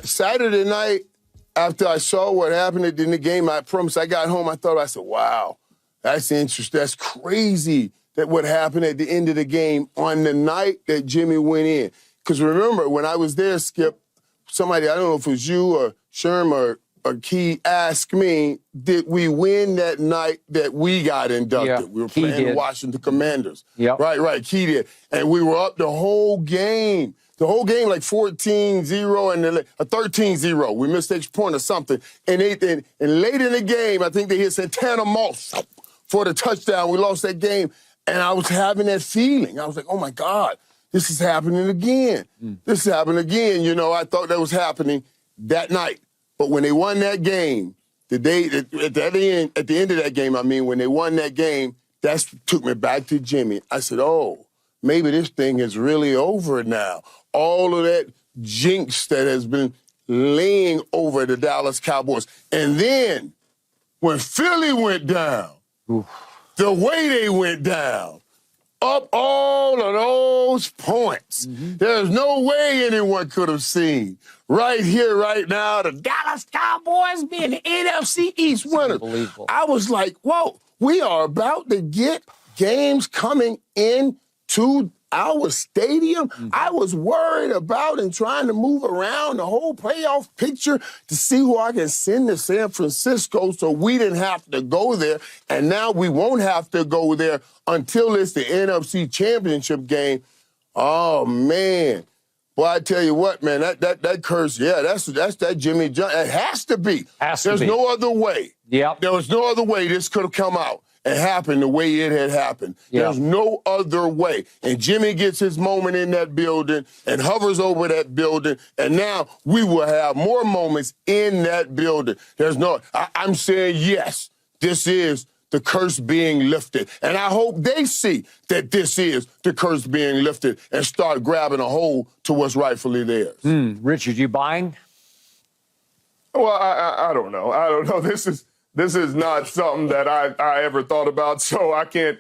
Saturday night, after I saw what happened in the game, I promise I got home, I said, wow, that's interesting. That's crazy that what happened at the end of the game on the night that Jimmy went in. Because remember, when I was there, Skip, somebody, I don't know if it was you or Sherman or Key, asked me, did we win that night that we got inducted? Yeah, we were Key playing the did. Washington Commanders. Yep. Right, Key did. And we were up the whole game. The whole game like 14-0 and then a 13-0. We missed extra point or something. And late in the game, I think they hit Santana Moss for the touchdown. We lost that game. And I was having that feeling. I was like, oh, my God, this is happening again. This is happening again. You know, I thought that was happening that night. But when they won that game, at the end of that game, when they won that game, that took me back to Jimmy. I said, oh, maybe this thing is really over now. All of that jinx that has been laying over the Dallas Cowboys. And then when Philly went down, the way they went down, up all of those points, there's no way anyone could have seen. Right here, right now, the Dallas Cowboys being the NFC East winners. Unbelievable. I was like, whoa, we are about to get games coming into our stadium. I was worried about and trying to move around the whole playoff picture to see who I can send to San Francisco so we didn't have to go there. And now we won't have to go there until it's the NFC Championship game. Oh, man. Well, I tell you what, man, that curse, that's that Jimmy Johnson. It has to be. There's no other way. Yep. There was no other way this could have come out and happened the way it had happened. Yep. There's no other way. And Jimmy gets his moment in that building and hovers over that building, and now we will have more moments in that building. I'm saying yes, this is the curse being lifted. And I hope they see that this is the curse being lifted and start grabbing a hold to what's rightfully theirs. Richard, you buying? Well, I don't know. I don't know. This is not something that I ever thought about, so I can't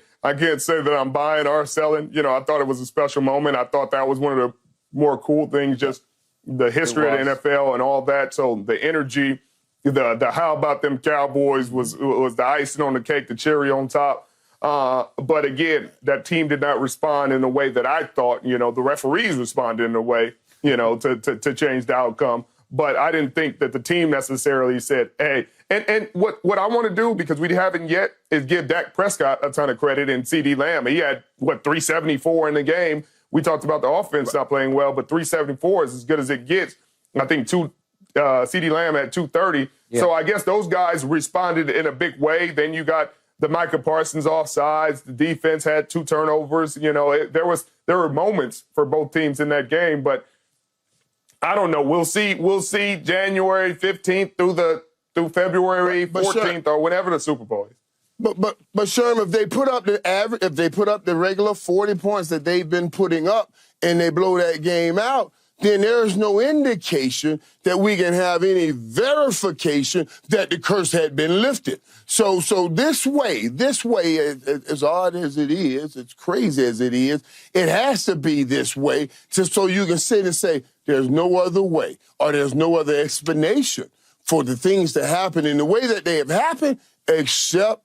say that I'm buying or selling. You know, I thought it was a special moment. I thought that was one of the more cool things, just the history of the NFL and all that. So the energy, the how about them Cowboys was the icing on the cake, the cherry on top. But again, that team did not respond in the way that I thought. You know, the referees responded in a way, you know, to change the outcome. But I didn't think that the team necessarily said, hey, and what I want to do, because we haven't yet, is give Dak Prescott a ton of credit and CD Lamb. He had, 374 in the game. We talked about the offense not playing well, but 374 is as good as it gets. I think CD Lamb had 230. Yeah. So I guess those guys responded in a big way. Then you got the Micah Parsons offsides. The defense had 2 turnovers. You know, there were moments for both teams in that game, but I don't know. We'll see January 15th through February 14th or whenever the Super Bowl is. But Sherman, if they put up the regular 40 points that they've been putting up and they blow that game out, then there's no indication that we can have any verification that the curse had been lifted. So this way, as odd as it is, as crazy as it is, it has to be this way just so you can sit and say there's no other way or there's no other explanation for the things that happen in the way that they have happened except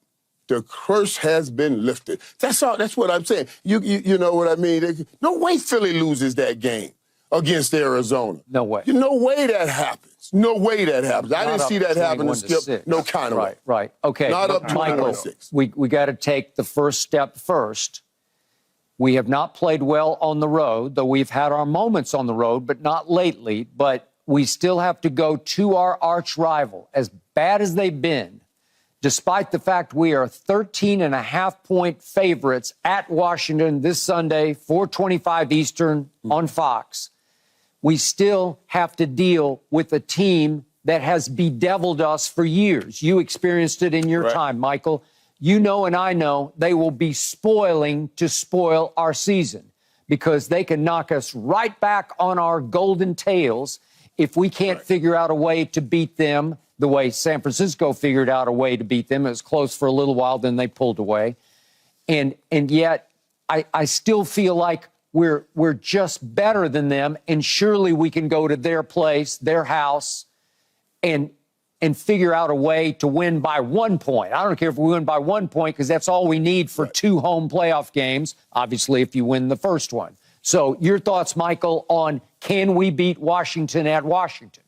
the curse has been lifted. That's all. That's what I'm saying. You know what I mean? No way Philly loses that game against Arizona. No way. No way that happens. No way that happens. I didn't see that happen to Skip. 6. No kind of way. Right. Okay. Not up to Michael, 6. We got to take the first step first. We have not played well on the road, though we've had our moments on the road, but not lately. But we still have to go to our arch rival, as bad as they've been, despite the fact we are 13.5-point favorites at Washington this Sunday, 4:25 Eastern on Fox. We still have to deal with a team that has bedeviled us for years. You experienced it in your time, Michael. You know and I know they will be spoiling to spoil our season because they can knock us right back on our golden tails if we can't figure out a way to beat them the way San Francisco figured out a way to beat them. It was close for a little while, then they pulled away. And yet I still feel like we're just better than them, and surely we can go to their place, their house, and figure out a way to win by 1 point. I don't care if we win by 1 point, because that's all we need for 2 home playoff games, obviously, if you win the first one. So your thoughts, Michael, on can we beat Washington at Washington?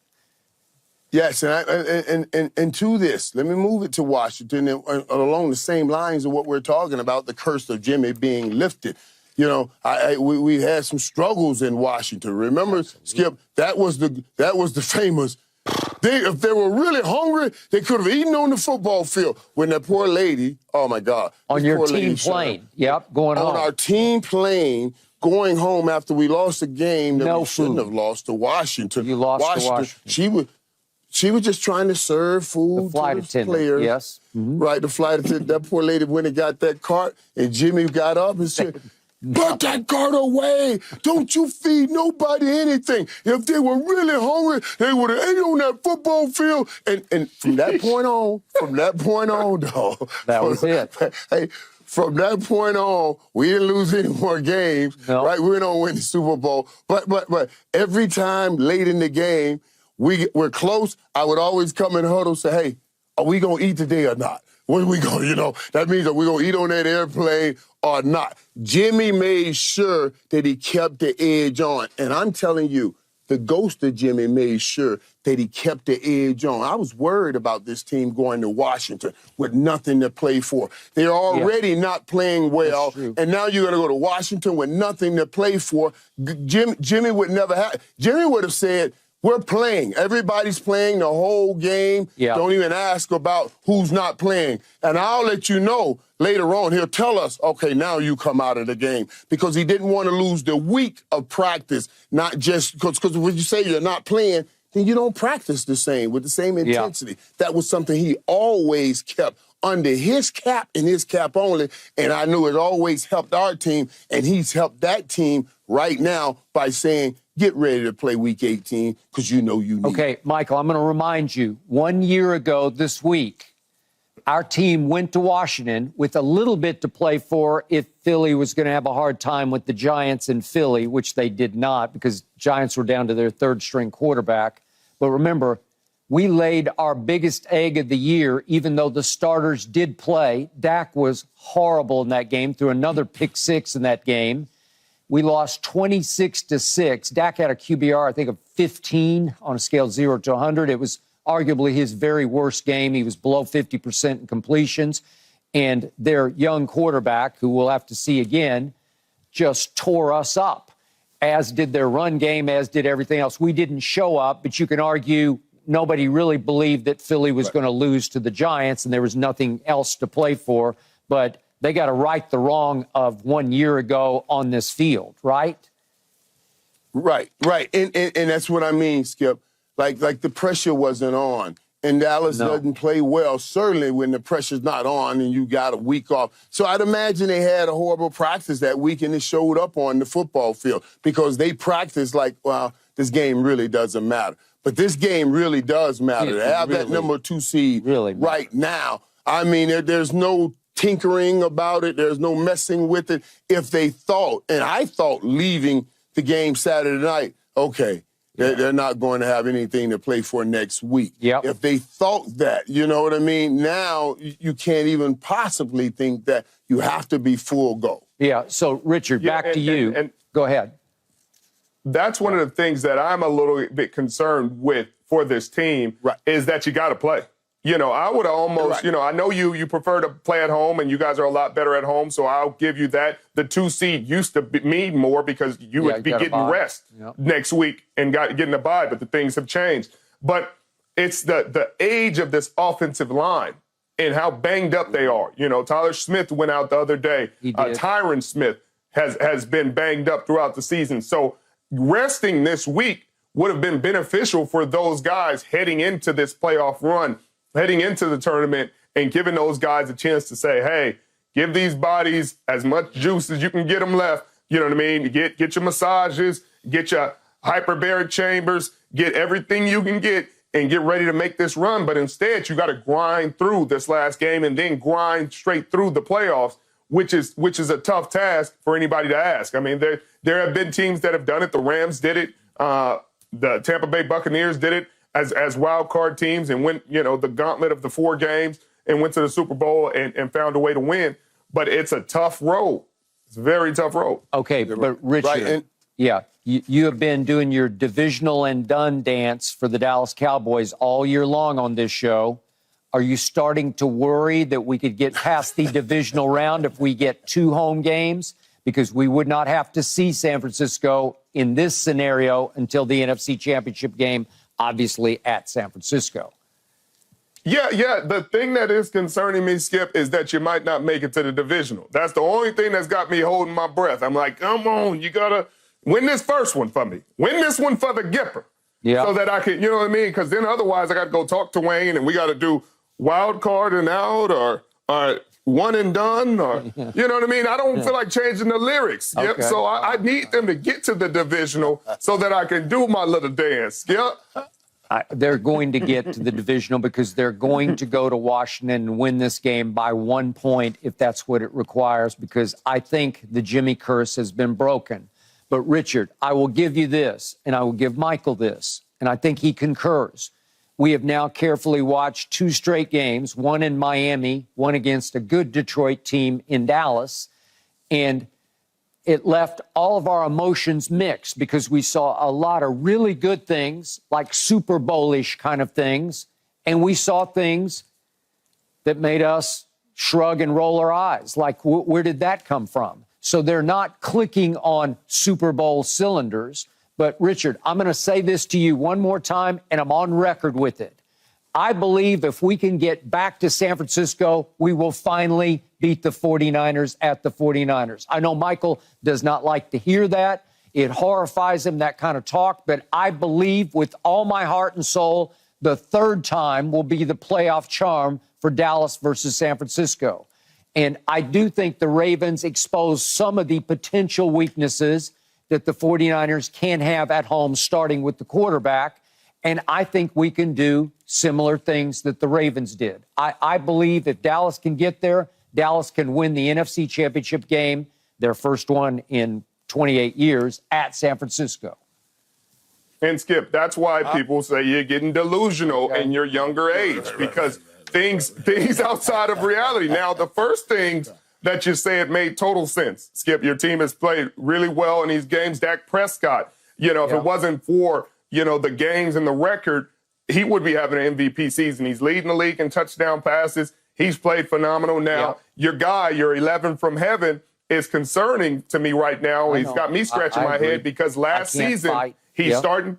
Yes, and to this, let me move it to Washington and along the same lines of what we're talking about, the curse of Jimmy being lifted. You know, we had some struggles in Washington. Remember, absolutely. Skip, that was the famous. If they were really hungry, they could have eaten on the football field. When that poor lady, oh my God, on your team plane, going home. On our team plane, going home after we lost a game that we shouldn't have lost to Washington. You lost to Washington. She was just trying to serve food to the players. Yes. Mm-hmm. Right, the flight attendant. That poor lady went and got that cart, and Jimmy got up and said, "Put that cart away. Don't you feed nobody anything. If they were really hungry, they would have ate on that football field." And from that point on, though. That was it. Hey, from that point on, we didn't lose any more games, right? We went on to win the Super Bowl. But every time late in the game, we're close, I would always come in the huddle and say, "Hey, are we going to eat today or not? What are we going to, that means are we going to eat on that airplane or not?" Jimmy made sure that he kept the edge on. And I'm telling you, the ghost of Jimmy made sure that he kept the edge on. I was worried about this team going to Washington with nothing to play for. They're already not playing well, and now you're going to go to Washington with nothing to play for. Jimmy would never have. Jimmy would have said, "We're playing. Everybody's playing the whole game. Don't even ask about who's not playing. And I'll let you know later on. He'll tell us, okay, now you come out of the game." Because he didn't want to lose the week of practice, not just because when you say you're not playing, then you don't practice the same with the same intensity. That was something he always kept under his cap and his cap only. And I knew it always helped our team, and he's helped that team right now by saying, "Get ready to play Week 18 because you know you need." Okay, Michael, I'm going to remind you, 1 year ago this week, our team went to Washington with a little bit to play for if Philly was going to have a hard time with the Giants in Philly, which they did not because Giants were down to their third-string quarterback. But remember, we laid our biggest egg of the year, even though the starters did play. Dak was horrible in that game, threw another pick six in that game. We lost 26-6. Dak had a QBR, I think, of 15 on a scale of 0 to 100. It was arguably his very worst game. He was below 50% in completions. And their young quarterback, who we'll have to see again, just tore us up, as did their run game, as did everything else. We didn't show up, but you can argue nobody really believed that Philly was going to lose to the Giants, and there was nothing else to play for. But they got to right the wrong of 1 year ago on this field, right? Right. And that's what I mean, Skip. Like the pressure wasn't on. And Dallas doesn't play well, certainly when the pressure's not on and you got a week off. So I'd imagine they had a horrible practice that week and it showed up on the football field because they practiced like, well, this game really doesn't matter. But this game really does matter. To have that number 2 seed right now, I mean, there's no tinkering about it. There's no messing with it. If they thought, and I thought leaving the game Saturday night, okay, they're not going to have anything to play for next week. If they thought that, you know what I mean? Now you can't even possibly think that. You have to be full go. Yeah. So, Richard, back to you. And go ahead. That's one of the things that I'm a little bit concerned with for this team is that you got to play. You know, I would almost, I know you prefer to play at home and you guys are a lot better at home, so I'll give you that. The 2 seed used to mean more because you would be getting rest next week and getting a bye, but the things have changed. But it's the age of this offensive line and how banged up they are. You know, Tyler Smith went out the other day. Tyron Smith has been banged up throughout the season. So resting this week would have been beneficial for those guys heading into this playoff run, heading into the tournament, and giving those guys a chance to say, hey, give these bodies as much juice as you can get them left. You know what I mean? Get your massages, get your hyperbaric chambers, get everything you can get, and get ready to make this run. But instead, you got to grind through this last game and then grind straight through the playoffs which is a tough task for anybody to ask. I mean, there have been teams that have done it. The Rams did it. The Tampa Bay Buccaneers did it as wild card teams and went, the gauntlet of the 4 games and went to the Super Bowl and found a way to win. But it's a tough road. It's a very tough road. Okay, but Richard, you have been doing your divisional and done dance for the Dallas Cowboys all year long on this show. Are you starting to worry that we could get past the divisional round if we get 2 home games? Because we would not have to see San Francisco in this scenario until the NFC Championship game, obviously at San Francisco. Yeah. The thing that is concerning me, Skip, is that you might not make it to the divisional. That's the only thing that's got me holding my breath. I'm like, come on, you got to win this first one for me. Win this one for the Gipper. Yeah. So that I can, you know what I mean? Because then otherwise I got to go talk to Wayne and we got to do wild card and out or one and done or, you know what I mean? I don't feel like changing the lyrics. Yep. Okay. So I need them to get to the divisional so that I can do my little dance. Yep. They're going to get to the divisional because they're going to go to Washington and win this game by 1 point if that's what it requires, because I think the Jimmy curse has been broken. But, Richard, I will give you this, and I will give Michael this, and I think he concurs. We have now carefully watched 2 straight games, one in Miami, one against a good Detroit team in Dallas, and it left all of our emotions mixed because we saw a lot of really good things, like Super Bowl-ish kind of things, and we saw things that made us shrug and roll our eyes. Like, where did that come from? So they're not clicking on Super Bowl cylinders. But, Richard, I'm going to say this to you one more time, and I'm on record with it. I believe if we can get back to San Francisco, we will finally beat the 49ers at the 49ers. I know Michael does not like to hear that. It horrifies him, that kind of talk. But I believe with all my heart and soul, the 3rd time will be the playoff charm for Dallas versus San Francisco. And I do think the Ravens expose some of the potential weaknesses that the 49ers can have at home, starting with the quarterback. And I think we can do similar things that the Ravens did. I believe if Dallas can get there, Dallas can win the NFC Championship game, their first one in 28 years, at San Francisco. And, Skip, that's why people say you're getting delusional in your younger age, because things outside of reality. Now, the first things that you said made total sense. Skip, your team has played really well in these games. Dak Prescott, if it wasn't for, the games and the record, he would be having an MVP season. He's leading the league in touchdown passes. He's played phenomenal. Now, your guy, your 11 from heaven, is concerning to me right now. He's got me scratching my head because last season he's starting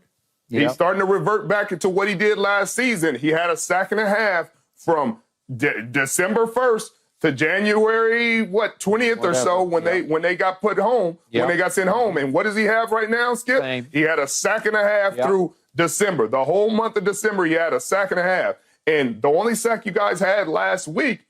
to revert back into what he did last season. He had a sack and a half from December 1st to January 20th or so when they got put home, when they got sent home. And what does he have right now, Skip? Same. He had a sack and a half through December. The whole month of December, he had a sack and a half. And the only sack you guys had last week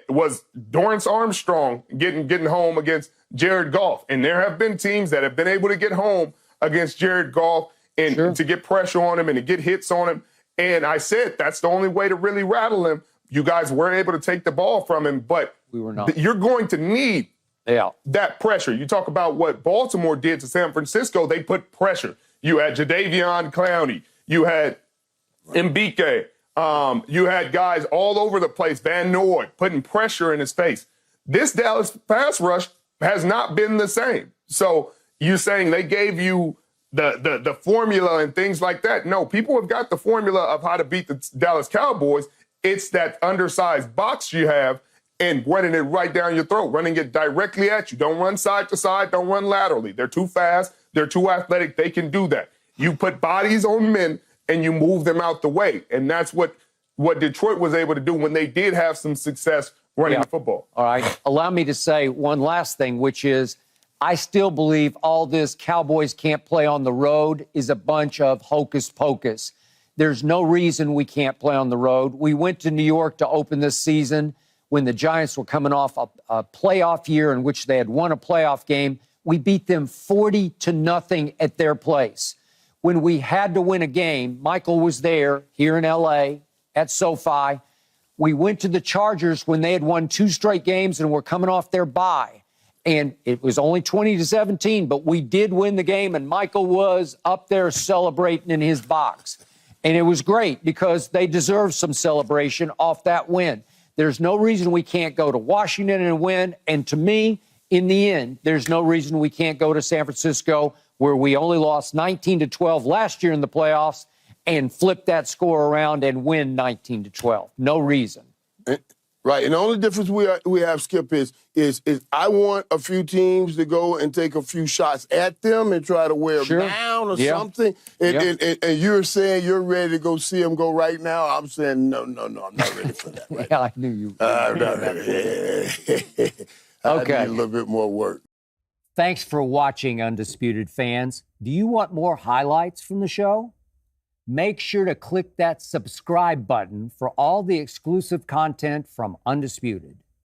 was Dorrance Armstrong getting home against Jared Goff. And there have been teams that have been able to get home against Jared Goff and to get pressure on him and to get hits on him. And I said that's the only way to really rattle him. You guys were able to take the ball from him, but we were not. You're going to need that pressure. You talk about what Baltimore did to San Francisco. They put pressure. You had Jadeveon Clowney. You had Mbike. You had guys all over the place, Van Noy, putting pressure in his face. This Dallas pass rush has not been the same. So you're saying they gave you the formula and things like that. No, people have got the formula of how to beat the Dallas Cowboys. It's that undersized box you have and running it right down your throat, running it directly at you. Don't run side to side. Don't run laterally. They're too fast. They're too athletic. They can do that. You put bodies on men and you move them out the way. And that's what Detroit was able to do when they did have some success running the football. All right. Allow me to say one last thing, which is I still believe all this Cowboys can't play on the road is a bunch of hocus pocus. There's no reason we can't play on the road. We went to New York to open this season when the Giants were coming off a playoff year in which they had won a playoff game. We beat them 40-0 at their place. When we had to win a game, Michael was there here in L.A. at SoFi. We went to the Chargers when they had won 2 straight games and were coming off their bye. And it was only 20-17, but we did win the game, and Michael was up there celebrating in his box. And it was great because they deserved some celebration off that win. There's no reason we can't go to Washington and win. And to me, in the end, there's no reason we can't go to San Francisco, where we only lost 19-12 last year in the playoffs, and flip that score around and win 19-12. No reason. Right, and the only difference we have, Skip, is I want a few teams to go and take a few shots at them and try to wear them down or something. And you're saying you're ready to go see them go right now. I'm saying no, I'm not ready for that. Right I knew you. I'm not ready. I need a little bit more work. Thanks for watching, Undisputed fans. Do you want more highlights from the show? Make sure to click that subscribe button for all the exclusive content from Undisputed.